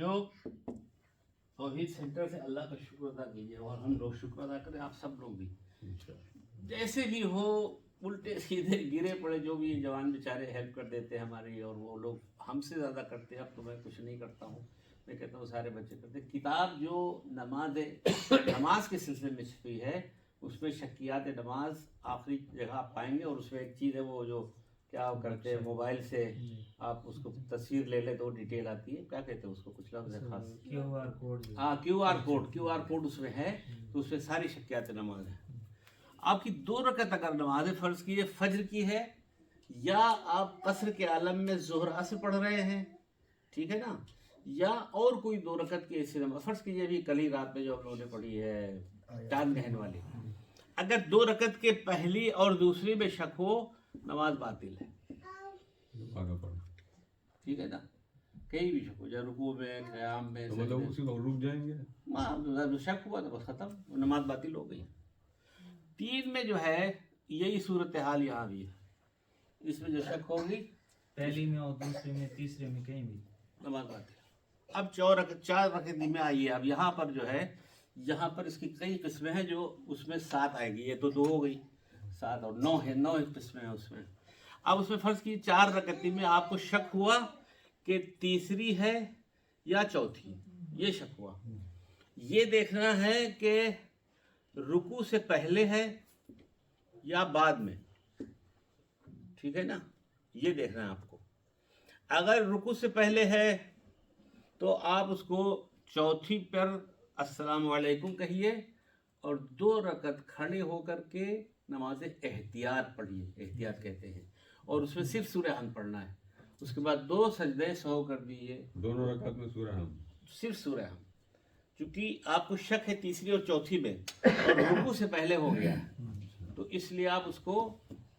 जो तौहीद सेंटर से अल्लाह का शुक्र अदा कीजिए और हम लोग शुक्र अदा करें, आप सब लोग भी जैसे भी हो, उल्टे सीधे गिरे पड़े जो भी जवान बेचारे हेल्प कर देते हैं हमारी, और वो लोग हमसे ज़्यादा करते हैं। अब तो मैं कुछ नहीं करता हूँ, मैं कहता हूँ सारे बच्चे करते हैं। किताब जो नमाज के सिलसिले में छपी है उसमें शक्कियात नमाज आखिरी जगह आप पाएंगे, और उसमें एक चीज़ है वो जो क्या आप करते हैं मोबाइल से आप उसको तस्वीर ले ले तो डिटेल आती है, क्या कहते हैं उसको, कुछ लफ्ज़ है खास, QR कोड। हाँ QR कोड उसमें है, तो उसमें सारी शक्कियात नमाज है। आपकी 2 रकत अगर नमाज फ़र्ज़ कीजिए फजर की है, या आप कसर के आलम में ज़ोहरा से पढ़ रहे हैं, ठीक है ना, या और कोई 2 रकत की ऐसी नमाज फ़र्ज़ कीजिए अभी कल ही रात में जो हम लोगों ने पढ़ी है चांद गहन वाली, अगर 2 रकत के पहली और दूसरी में शक हो नमाज बातिल है, ठीक है ना, कहीं भी शक हो जाए, रुकू में क़याम में, तो मतलब उसी को रुक जाएंगे, हाँ शक हुआ तो बस ख़त्म, नमाज बातिल हो गई। 3 में जो है यही सूरत हाल यहाँ भी है, इसमें जो शक होगी पहली में और दूसरे में तीसरे में कहीं भी नमाज बातिल। अब 4 रकत में आइए, अब यहाँ पर जो है, यहाँ पर इसकी कई किस्में हैं, जो उसमें 7 आएगी, ये तो 2 हो गई, 7 और 9 है, 9 किस्में हैं उसमें। अब उसमें फ़र्ज़ की 4 रकती में आपको शक हुआ कि तीसरी है या चौथी, ये शक हुआ, ये देखना है कि रुकू से पहले है या बाद में, ठीक है ना, ये देखना है आपको। अगर रुकू से पहले है तो आप उसको चौथी पर अस्सलाम वालेकुम कहिए और 2 रकत खड़े होकर के नमाज एहतियात पढ़िए, एहतियात कहते हैं, और उसमें सिर्फ सूरह हम पढ़ना है। उसके बाद 2 सजदे सहो कर दिए, दोनों रकात में सूरह हम, सिर्फ सूरह हम, क्योंकि आपको शक है तीसरी और चौथी में और रुकू से पहले हो गया है, तो इसलिए आप उसको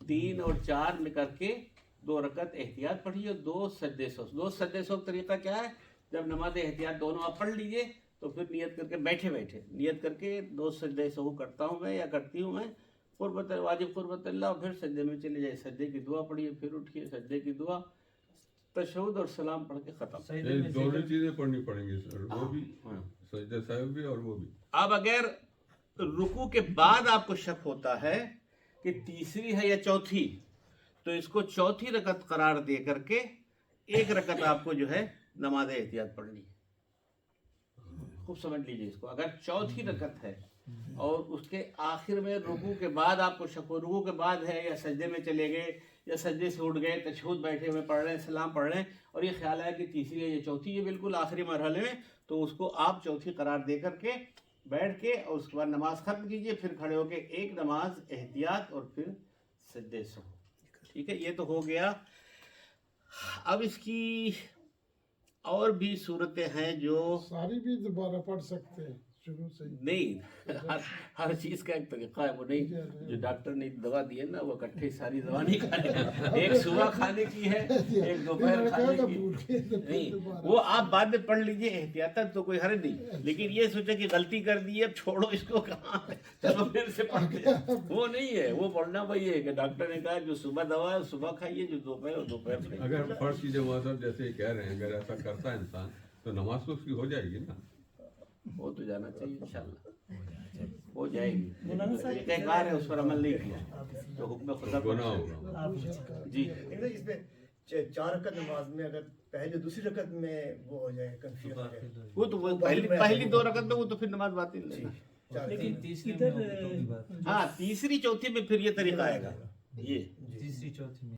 3 और 4 में करके 2 रकत एहतियात पढ़िए और 2 सजदे सहो। 2 सजदे सहो का तरीका क्या है, जब नमाज एहतियात दोनों आप पढ़ लीजिए तो फिर नियत करके बैठे बैठे नियत करके 2 सजदे सहो करता हूँ मैं या करती हूँ मैं, कुर्बत वाजिब कुर्बत अल्लाह, फिर सजदे में चले जाए, सजदे की दुआ पढ़िए, फिर उठिए, सजदे की दुआ, तशहुद और सलाम पढ़ के ख़त्म। ये दोनों चीजें पढ़नी पड़ेंगी सर, वो भी सजदे साहिब भी और वो भी। अब अगर रुकू के बाद आपको शक होता है कि तीसरी है या चौथी, तो इसको चौथी रकत करार दे करके 1 रकत आपको जो है नमाज एहतियात पढ़नी है। खूब समझ लीजिए इसको, अगर चौथी रकत है और उसके आखिर में रुकू के बाद आपको शक हो, रुकू के बाद है या सजदे में चले गए या सजदे से उठ गए, तशहुद बैठे हुए पढ़ रहे हैं, सलाम पढ़ रहे हैं, और ये ख्याल है कि तीसरी है या चौथी, ये बिल्कुल आखिरी मरहले में, तो उसको आप चौथी करार दे करके बैठ के और उसके बाद नमाज खत्म कीजिए, फिर खड़े होके 1 नमाज एहतियात और फिर सजदे से, ठीक है, ये तो हो गया। अब इसकी और भी सूरतें हैं जो सारी भी दोबारा पढ़ सकते हैं शुरू से ही। नहीं, हर चीज का एक तरीका है, वो नहीं जो डॉक्टर ने दवा दी है ना, वो इकट्ठे सारी दवा नहीं खाने, एक सुबह खाने की है, एक दोपहर खाने की, नहीं वो आप बाद में पढ़ लीजिए एहतियातन, तो कोई हर्ज नहीं, लेकिन ये सोचे कि गलती कर दी है छोड़ो इसको, कहाँ चलो फिर से पढ़ते, वो नहीं है, वो पढ़ना वही है कि डॉक्टर ने कहा जो सुबह दवा है सुबह खाइए, जो दोपहर खाइए। अगर फर्ज कीजिए वहाँ साहब जैसे कह रहे हैं, अगर ऐसा करता है इंसान तो नमाज तो उसकी हो जाएगी ना, हो तो जाना चाहिए, इंशाल्लाह हो जाएगी, एक बार है उस पर अमल नहीं किया तो हुक्म खुदा गुनाह होगा जी। इसमें 4 रकत नमाज में अगर पहले दूसरी रकत में वो हो जाए कंफ्यूजन हो जाए, वो तो वो पहली 2 रकत में वो तो फिर नमाज बातिल नहीं। लेकिन तीसरी में होगी तो भी बात, हाँ तीसरी चौथी में फिर ये तरीका आएगा, ये तीसरी चौथी में